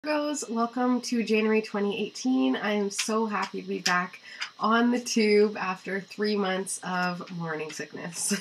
Virgos, welcome to January 2018. I am so happy to be back on the tube after 3 months of morning sickness.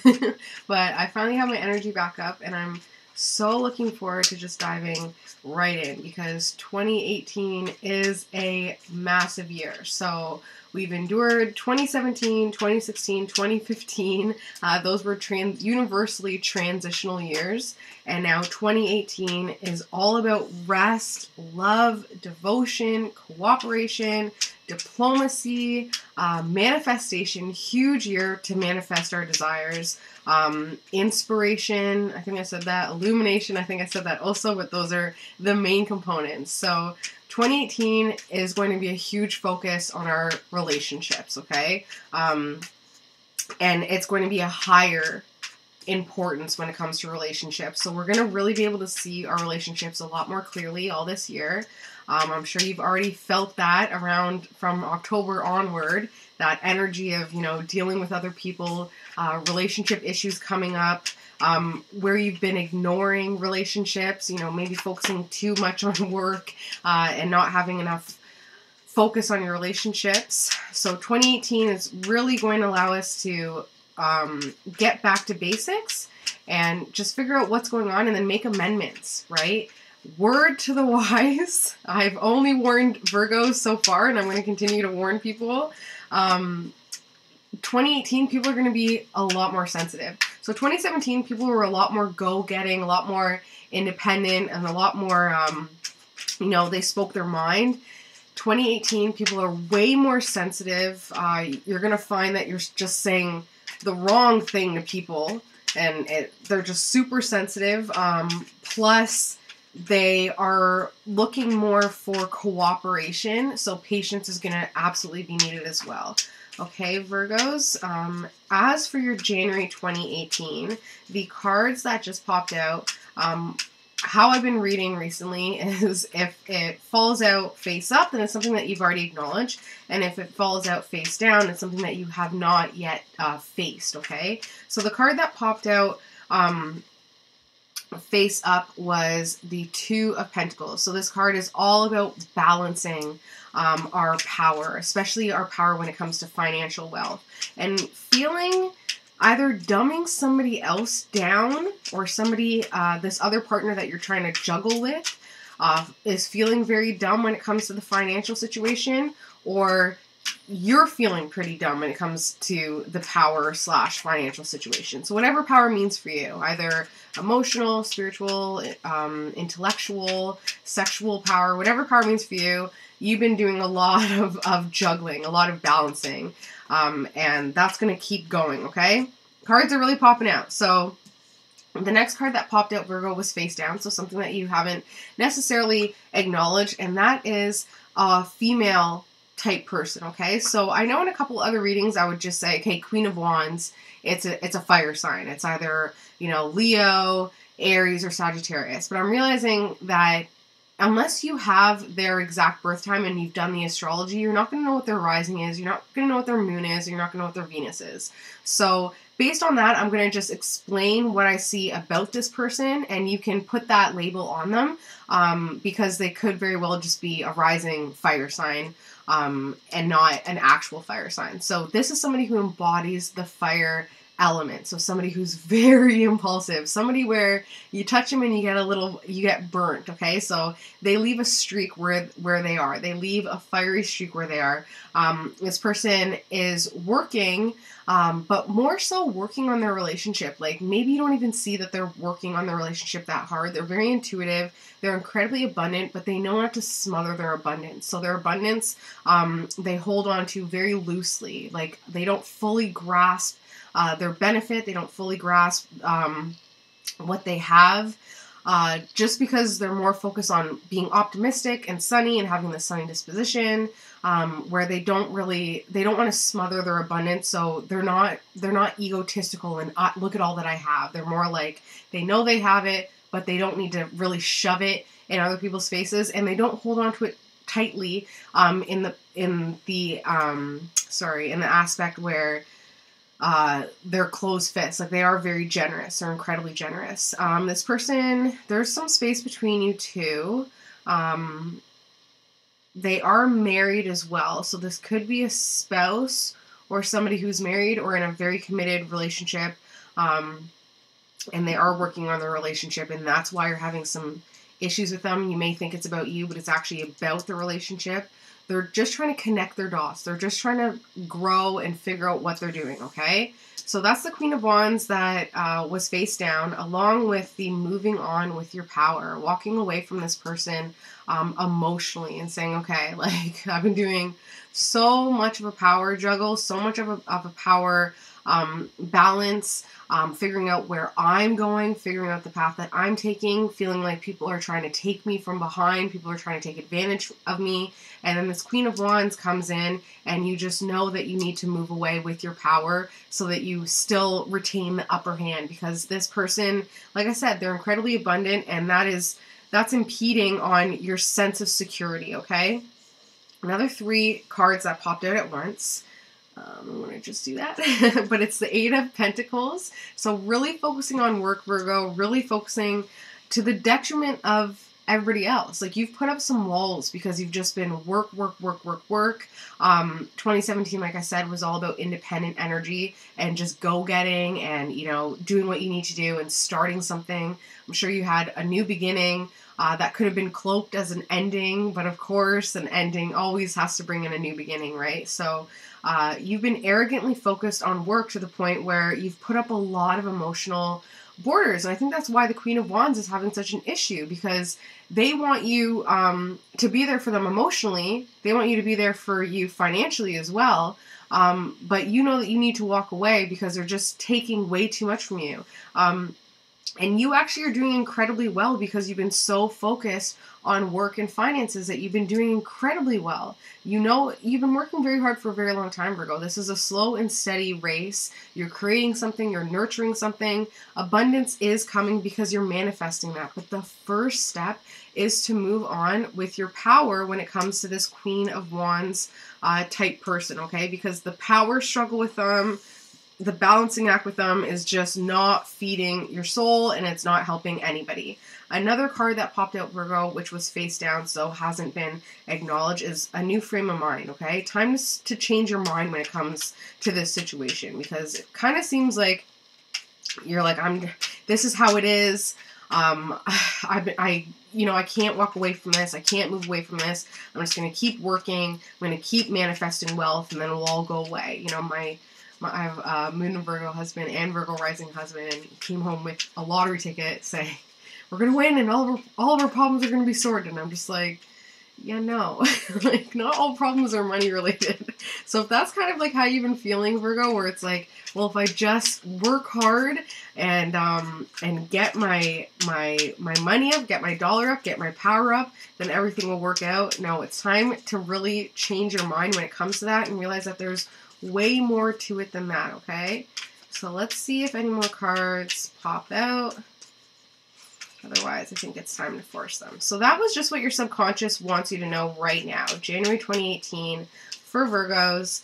But I finally have my energy back up and I'm so looking forward to just diving right in because 2018 is a massive year. So we've endured 2017, 2016, 2015. Those were universally transitional years. And now 2018 is all about rest, love, devotion, cooperation, diplomacy, manifestation. Huge year to manifest our desires. Inspiration, I think I said that. Illumination, I think I said that also, but those are the main components. So 2018 is going to be a huge focus on our relationships, okay? And it's going to be a higher importance when it comes to relationships. So we're going to really be able to see our relationships a lot more clearly all this year. I'm sure you've already felt that around from October onward, that energy of, dealing with other people, relationship issues coming up, where you've been ignoring relationships, maybe focusing too much on work and not having enough focus on your relationships. So 2018 is really going to allow us to get back to basics and just figure out what's going on and then make amendments, right? Word to the wise. I've only warned Virgos so far, and I'm going to continue to warn people. 2018, people are going to be a lot more sensitive. So 2017, people were a lot more go-getting, a lot more independent, and a lot more, they spoke their mind. 2018, people are way more sensitive. You're going to find that you're just saying the wrong thing to people, and they're just super sensitive. Plus, they are looking more for cooperation, so patience is going to absolutely be needed as well. Okay, Virgos, as for your January 2018, the cards that just popped out, how I've been reading recently is if it falls out face up, then it's something that you've already acknowledged. And if it falls out face down, it's something that you have not yet faced, okay? So the card that popped out face up was the Two of Pentacles. So this card is all about balancing our power, especially our power when it comes to financial wealth. And feeling either dumbing somebody else down or somebody, this other partner that you're trying to juggle with, is feeling very dumb when it comes to the financial situation, or you're feeling pretty dumb when it comes to the power / financial situation. So whatever power means for you, either emotional, spiritual, intellectual, sexual power, whatever power means for you, you've been doing a lot of juggling, a lot of balancing, and that's going to keep going, okay? Cards are really popping out. So the next card that popped out, Virgo, was face down, so something that you haven't necessarily acknowledged, and that is a female type person, okay? So I know in a couple other readings I would just say, okay, Queen of Wands, it's a fire sign. It's either, Leo, Aries, or Sagittarius. But I'm realizing that unless you have their exact birth time and you've done the astrology, you're not going to know what their rising is, you're not going to know what their moon is, you're not going to know what their Venus is. So based on that, I'm going to just explain what I see about this person, and you can put that label on them, because they could very well just be a rising fire sign, and not an actual fire sign. So this is somebody who embodies the fire element. So somebody who's very impulsive, somebody where you touch them and you get burnt, okay? So they leave a streak where they are. They leave a fiery streak where they are. This person is working, but more so working on their relationship. Like maybe you don't even see that they're working on their relationship that hard. They're very intuitive. They're incredibly abundant, but they know not to smother their abundance. So their abundance, they hold on to very loosely. Like they don't fully grasp their benefit. They don't fully grasp what they have, just because they're more focused on being optimistic and sunny and having the sunny disposition, where they don't want to smother their abundance. So they're not egotistical and look at all that I have. They're more like they know they have it, but they don't need to really shove it in other people's faces, and they don't hold on to it tightly in the aspect where they're closed fists. Like they are very generous. They're incredibly generous. This person, there's some space between you two. They are married as well. So this could be a spouse or somebody who's married or in a very committed relationship. And they are working on their relationship, and that's why you're having some issues with them. You may think it's about you, but it's actually about the relationship. They're just trying to connect their dots. They're just trying to grow and figure out what they're doing, okay? So that's the Queen of Wands that was face down, along with the moving on with your power, walking away from this person emotionally and saying, okay, like, I've been doing so much of a power juggle, so much of a power balance, figuring out where I'm going, figuring out the path that I'm taking, feeling like people are trying to take me from behind, people are trying to take advantage of me, and then this Queen of Wands comes in, and you just know that you need to move away with your power so that you still retain the upper hand, because this person, like I said, they're incredibly abundant, and that's impeding on your sense of security, okay? Another 3 cards that popped out at once. I'm going to just do that. But it's the 8 of Pentacles. So really focusing on work, Virgo. Really focusing to the detriment of everybody else. Like, you've put up some walls because you've just been work. 2017, like I said, was all about independent energy and just go-getting and, you know, doing what you need to do and starting something. I'm sure you had a new beginning. That could have been cloaked as an ending, but of course an ending always has to bring in a new beginning, right? So you've been arrogantly focused on work to the point where you've put up a lot of emotional borders, and I think that's why the Queen of Wands is having such an issue, because they want you to be there for them emotionally, they want you to be there for you financially as well, but you know that you need to walk away because they're just taking way too much from you. And you actually are doing incredibly well because you've been so focused on work and finances that you've been doing incredibly well. You know, you've been working very hard for a very long time, Virgo. This is a slow and steady race. You're creating something, you're nurturing something. Abundance is coming because you're manifesting that. But the first step is to move on with your power when it comes to this Queen of Wands type person, okay? Because the power struggle with them, the balancing act with them is just not feeding your soul, and it's not helping anybody. Another card that popped out, Virgo, which was face down, so hasn't been acknowledged, is a new frame of mind, okay? Time to change your mind when it comes to this situation, because it kind of seems like you're like, this is how it is. I can't walk away from this. I can't move away from this. I'm just going to keep working. I'm going to keep manifesting wealth, and then it'll all go away. You know, I have a Moon and Virgo husband and Virgo rising husband, and he came home with a lottery ticket saying, we're going to win and all of our problems are going to be sorted. And I'm just like, yeah, no. Like, not all problems are money related. So if that's kind of like how you've been feeling, Virgo, where it's like, well, if I just work hard and get my money up, get my dollar up, get my power up, then everything will work out. No, it's time to really change your mind when it comes to that and realize that there's way more to it than that, okay? So let's see if any more cards pop out. Otherwise, I think it's time to force them. So that was just what your subconscious wants you to know right now. January 2018 for Virgos.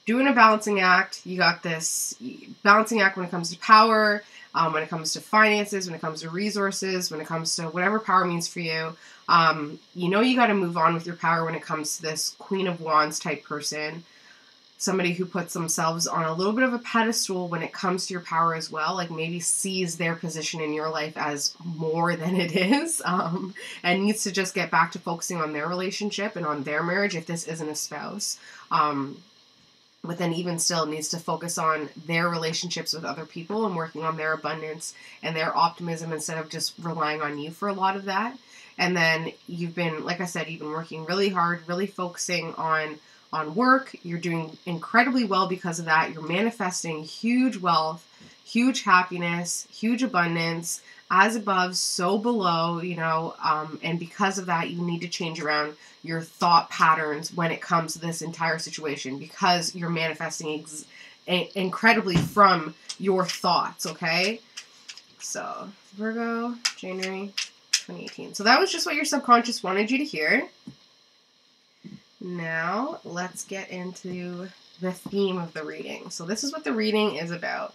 Doing a balancing act. You got this balancing act when it comes to power, when it comes to finances, when it comes to resources, when it comes to whatever power means for you. You know you got to move on with your power when it comes to this Queen of Wands type person. Somebody who puts themselves on a little bit of a pedestal when it comes to your power as well, like maybe sees their position in your life as more than it is, and needs to just get back to focusing on their relationship and on their marriage if this isn't a spouse. But then even still needs to focus on their relationships with other people and working on their abundance and their optimism instead of just relying on you for a lot of that. And then you've been, like I said, you've been working really hard, really focusing on work. You're doing incredibly well because of that. You're manifesting huge wealth, huge happiness, huge abundance, as above, so below, you know, and because of that, you need to change around your thought patterns when it comes to this entire situation, because you're manifesting incredibly from your thoughts, okay? So, Virgo, January 2018. So that was just what your subconscious wanted you to hear. Now, let's get into the theme of the reading. So this is what the reading is about.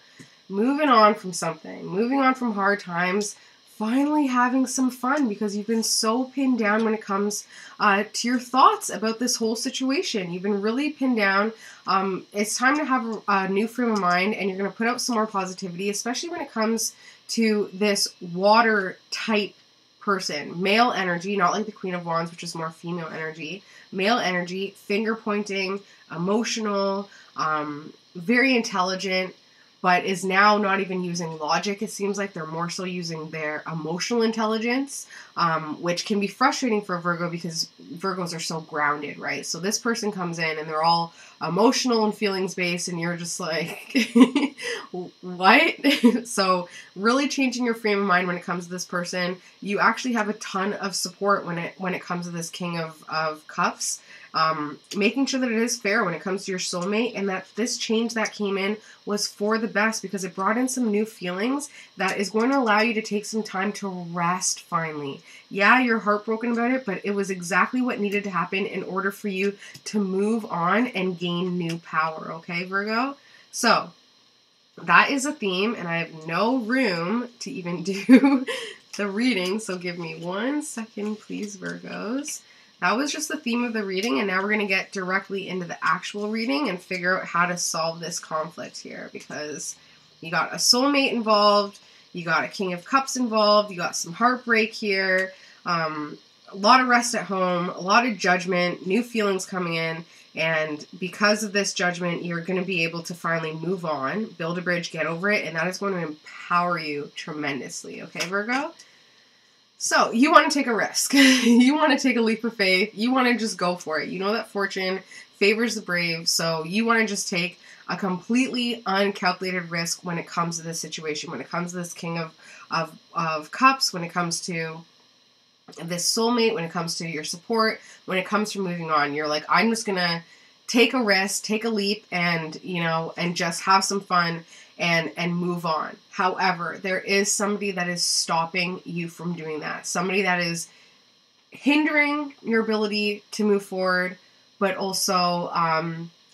Moving on from something. Moving on from hard times. finally having some fun because you've been so pinned down when it comes to your thoughts about this whole situation. You've been really pinned down. It's time to have a new frame of mind, and you're going to put out some more positivity, especially when it comes to this water type person. Male energy, not like the Queen of Wands, which is more female energy. Male energy, finger pointing, emotional, very intelligent, but is now not even using logic. It seems like they're more so using their emotional intelligence, which can be frustrating for Virgo because Virgos are so grounded, right? So this person comes in and they're all emotional and feelings based, and you're just like, what? So really changing your frame of mind when it comes to this person. You actually have a ton of support when it comes to this King of Cups. Making sure that it is fair when it comes to your soulmate, and that this change that came in was for the best because it brought in some new feelings that is going to allow you to take some time to rest finally. Yeah, you're heartbroken about it, but it was exactly what needed to happen in order for you to move on and gain new power, okay, Virgo? So that is a theme, and I have no room to even do the reading, so give me 1 second, please, Virgos. That was just the theme of the reading, and now we're going to get directly into the actual reading and figure out how to solve this conflict here, because you got a soulmate involved, you got a King of Cups involved, you got some heartbreak here, a lot of rest at home, a lot of judgment, new feelings coming in, and because of this judgment, you're going to be able to finally move on, build a bridge, get over it, and that is going to empower you tremendously, okay, Virgo? So, you want to take a risk. You want to take a leap of faith. You want to just go for it. You know that fortune favors the brave, so you want to just take a completely uncalculated risk when it comes to this situation, when it comes to this King of Cups, when it comes to this soulmate, when it comes to your support, when it comes to moving on. You're like, I'm just going to take a risk, take a leap, and, you know, and just have some fun and move on. However, there is somebody that is stopping you from doing that. Somebody that is hindering your ability to move forward, but also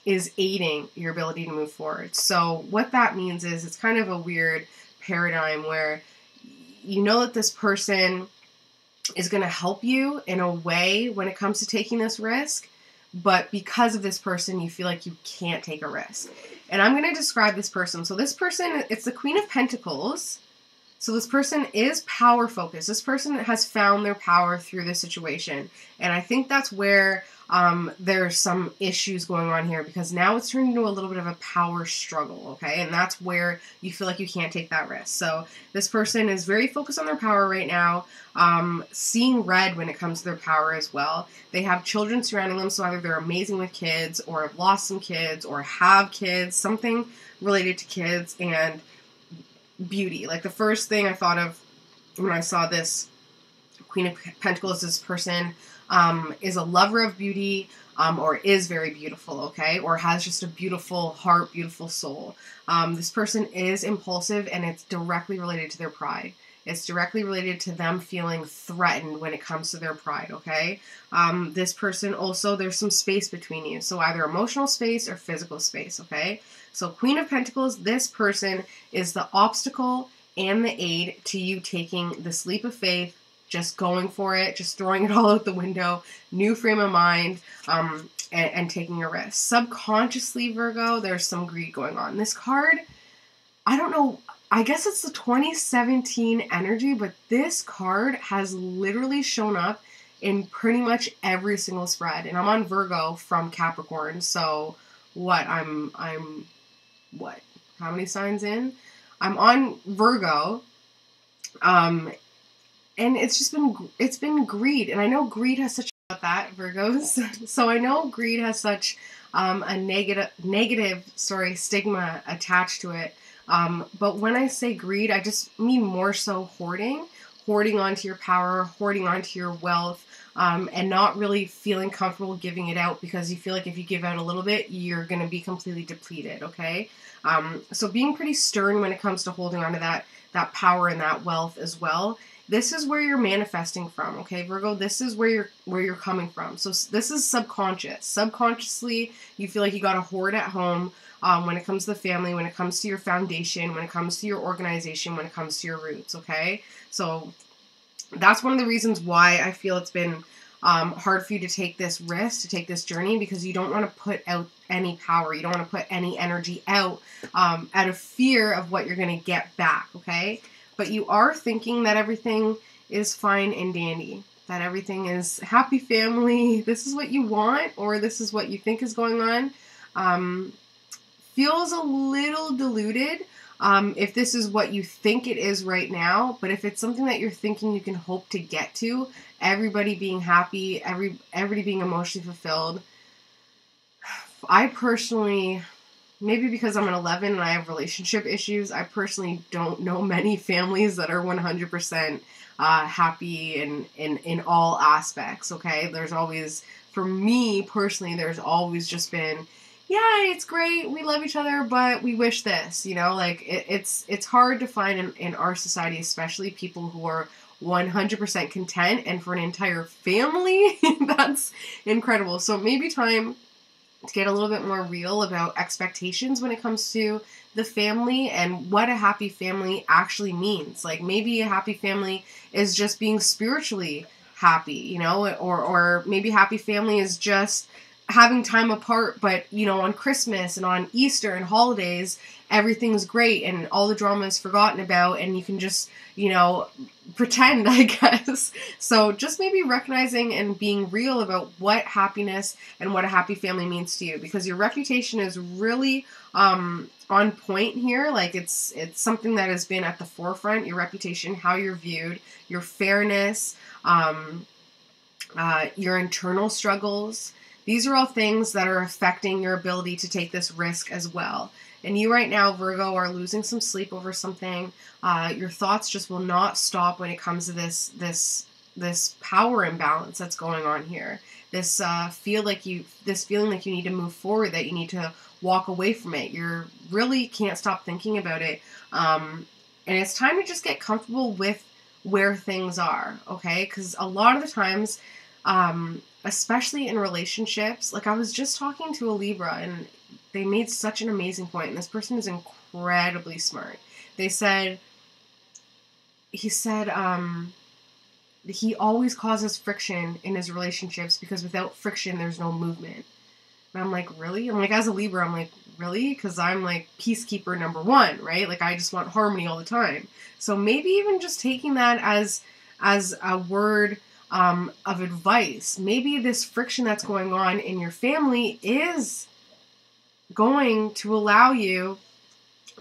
is aiding your ability to move forward. So what that means is it's kind of a weird paradigm where you know that this person is going to help you in a way when it comes to taking this risk, but because of this person, you feel like you can't take a risk. And I'm going to describe this person. So this person, it's the Queen of Pentacles. So this person is power focused. This person has found their power through this situation. And I think that's where there's some issues going on here, because now it's turned into a little bit of a power struggle, okay? And that's where you feel like you can't take that risk. So this person is very focused on their power right now, seeing red when it comes to their power as well. They have children surrounding them, so either they're amazing with kids, or have lost some kids, or have kids, something related to kids and beauty. Like the first thing I thought of when I saw this Queen of Pentacles, this person is a lover of beauty, or is very beautiful, okay? Or has just a beautiful heart, beautiful soul. This person is impulsive, and it's directly related to their pride. It's directly related to them feeling threatened when it comes to their pride, okay? This person also, there's some space between you. So either emotional space or physical space, okay? So Queen of Pentacles, this person is the obstacle and the aid to you taking this leap of faith, just going for it, just throwing it all out the window, new frame of mind, and taking a risk. Subconsciously, Virgo, there's some greed going on. This card, I don't know, I guess it's the 2017 energy, but this card has literally shown up in pretty much every single spread. And I'm on Virgo from Capricorn, so what? I'm what? How many signs in? I'm on Virgo, and it's been greed, and I know greed has such about that, Virgos. So I know greed has such a negative stigma attached to it. But when I say greed, I just mean more so hoarding onto your power, hoarding onto your wealth, and not really feeling comfortable giving it out, because you feel like if you give out a little bit, you're going to be completely depleted, okay? So being pretty stern when it comes to holding on to that power and that wealth as well. this is where you're manifesting from, okay, Virgo? This is where you're coming from. So this is subconscious. Subconsciously, you feel like you got a hoard at home when it comes to the family, when it comes to your foundation, when it comes to your organization, when it comes to your roots, okay? So that's one of the reasons why I feel it's been hard for you to take this risk, to take this journey, because you don't want to put out any power. You don't want to put any energy out of fear of what you're going to get back, okay? But you are thinking that everything is fine and dandy, that everything is happy family, this is what you want, or this is what you think is going on. Feels a little diluted if this is what you think it is right now, but if it's something that you're thinking you can hope to get to, everybody being happy, everybody being emotionally fulfilled, I personally, maybe because I'm an 11 and I have relationship issues, I personally don't know many families that are 100% happy in all aspects, okay? There's always, for me personally, there's always just been, yeah, it's great, we love each other, but we wish this, you know? Like, it's hard to find in our society, especially people who are 100% content, and for an entire family, that's incredible. So maybe time to get a little bit more real about expectations when it comes to the family and what a happy family actually means. Like, maybe a happy family is just being spiritually happy, you know, or maybe happy family is just having time apart, but, you know, on Christmas and on Easter and holidays, everything's great and all the drama is forgotten about and you can just, you know, pretend, I guess. So just maybe recognizing and being real about what happiness and what a happy family means to you, because your reputation is really on point here. Like, it's something that has been at the forefront, your reputation, how you're viewed, your fairness, your internal struggles. These are all things that are affecting your ability to take this risk as well. And you right now, Virgo, are losing some sleep over something. Your thoughts just will not stop when it comes to this power imbalance that's going on here. This feeling like you need to move forward, that you need to walk away from it. You really can't stop thinking about it. And it's time to just get comfortable with where things are, okay? Because a lot of the times, especially in relationships, like I was just talking to a Libra and they made such an amazing point, and this person is incredibly smart. He said he always causes friction in his relationships because without friction, there's no movement. And I'm like, really? I'm like, as a Libra, I'm like, really? Because I'm like peacekeeper number one, right? Like, I just want harmony all the time. So maybe even just taking that as a word of advice. Maybe this friction that's going on in your family is going to allow you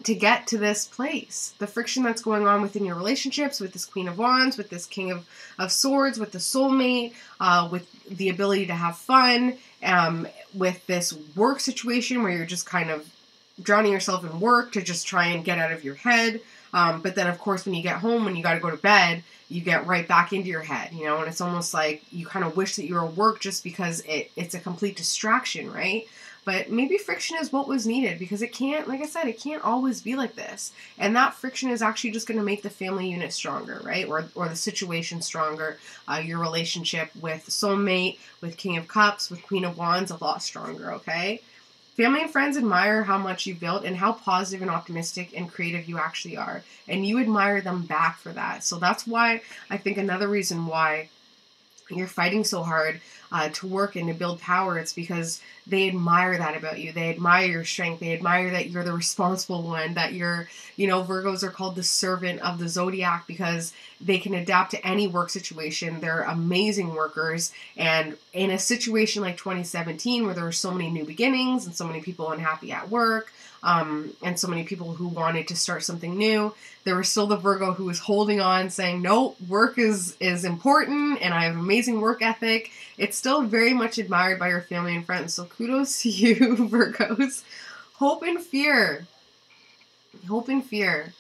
to get to this place. The friction that's going on within your relationships, with this Queen of Wands, with this King of Swords, with the soulmate, with the ability to have fun, with this work situation where you're just kind of drowning yourself in work to just try and get out of your head. But then, of course, when you get home, when you got to go to bed, you get right back into your head, you know, and it's almost like you kind of wish that you were at work just because it's a complete distraction, right? But maybe friction is what was needed, because it can't, like I said, it can't always be like this. And that friction is actually just going to make the family unit stronger, right? Or the situation stronger. Your relationship with soulmate, with King of Cups, with Queen of Wands, a lot stronger, okay? Family and friends admire how much you built and how positive and optimistic and creative you actually are. And you admire them back for that. So that's why I think another reason why you're fighting so hard to work and to build power, it's because they admire that about you. They admire your strength. They admire that you're the responsible one, that you're, you know, Virgos are called the servant of the zodiac because they can adapt to any work situation. They're amazing workers. And in a situation like 2017, where there were so many new beginnings and so many people unhappy at work, and so many people who wanted to start something new, there was still the Virgo who was holding on, saying, no, work is important and I have amazing work ethic. It's still very much admired by your family and friends. So kudos to you, Virgos. Hope and fear. Hope and fear.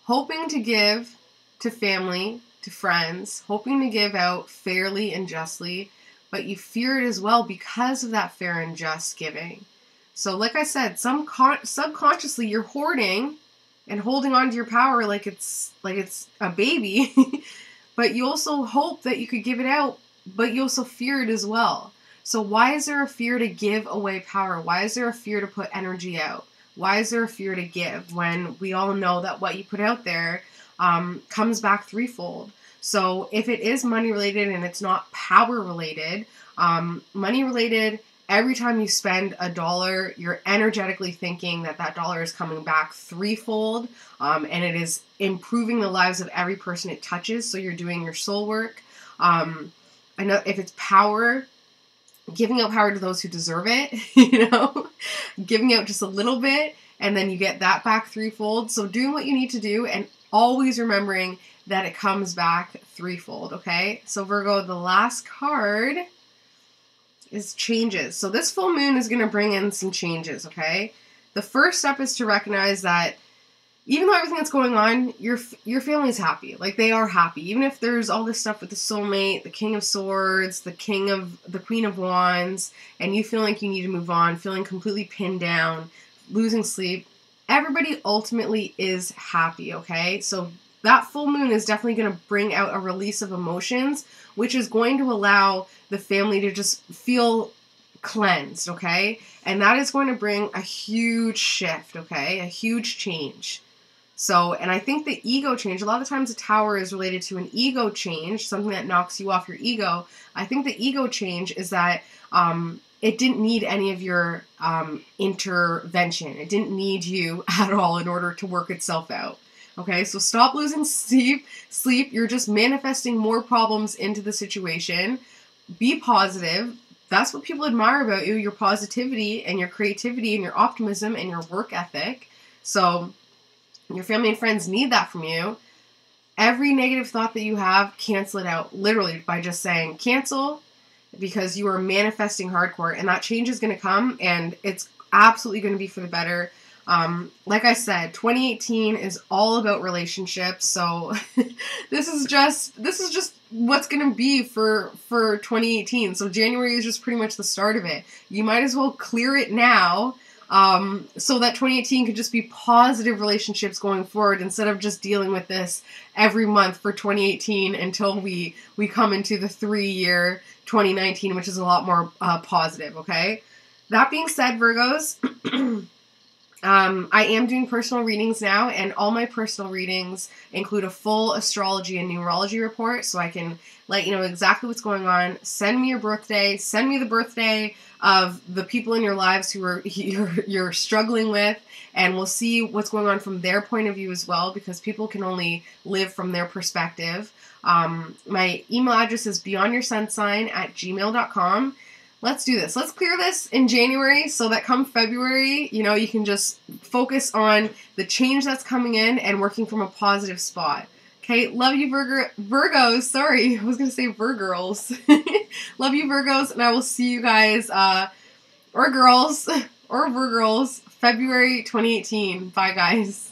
Hoping to give to family, to friends, hoping to give out fairly and justly, but you fear it as well because of that fair and just giving. So like I said, subconsciously you're hoarding and holding on to your power like it's a baby, but you also hope that you could give it out, but you also fear it as well. So why is there a fear to give away power? Why is there a fear to put energy out? Why is there a fear to give when we all know that what you put out there comes back threefold? So if it is money related and it's not power related, money related, every time you spend $1, you're energetically thinking that that dollar is coming back threefold, and it is improving the lives of every person it touches. So you're doing your soul work. I know if it's power, giving out power to those who deserve it, you know, giving out just a little bit, and then you get that back threefold. So doing what you need to do and always remembering that it comes back threefold, okay? So Virgo, the last card is changes. So this full moon is going to bring in some changes, okay? The first step is to recognize that even though everything that's going on, your family's happy. Like, they are happy. Even if there's all this stuff with the soulmate, the King of Swords, the Queen of Wands, and you feel like you need to move on, feeling completely pinned down, losing sleep, everybody ultimately is happy, okay? So that full moon is definitely going to bring out a release of emotions, which is going to allow the family to just feel cleansed, okay? And that is going to bring a huge shift, okay? A huge change. So, and I think the ego change, a lot of times the Tower is related to an ego change, something that knocks you off your ego. I think the ego change is that it didn't need any of your intervention. It didn't need you at all in order to work itself out. Okay, so stop losing sleep. You're just manifesting more problems into the situation. Be positive. That's what people admire about you, your positivity and your creativity and your optimism and your work ethic. So your family and friends need that from you. Every negative thought that you have, cancel it out, literally, by just saying cancel, because you are manifesting hardcore, and that change is going to come, and it's absolutely going to be for the better. Like I said, 2018 is all about relationships, so this is just what's going to be for 2018. So January is just pretty much the start of it. You might as well clear it now, so that 2018 could just be positive relationships going forward, instead of just dealing with this every month for 2018 until we come into the 3-year 2019, which is a lot more positive, okay? That being said, Virgos, I am doing personal readings now, and all my personal readings include a full astrology and numerology report, so I can let you know exactly what's going on. Send me your birthday. Send me the birthday of the people in your lives who you're struggling with, and we'll see what's going on from their point of view as well, because people can only live from their perspective. My email address is BeyondYourSunSign@gmail.com. Let's do this. Let's clear this in January so that come February, you know, you can just focus on the change that's coming in and working from a positive spot. Okay, love you, Virgos. Sorry, I was going to say Virgirls. Love you, Virgos, and I will see you guys, or girls, or Virgirls, February 2018. Bye, guys.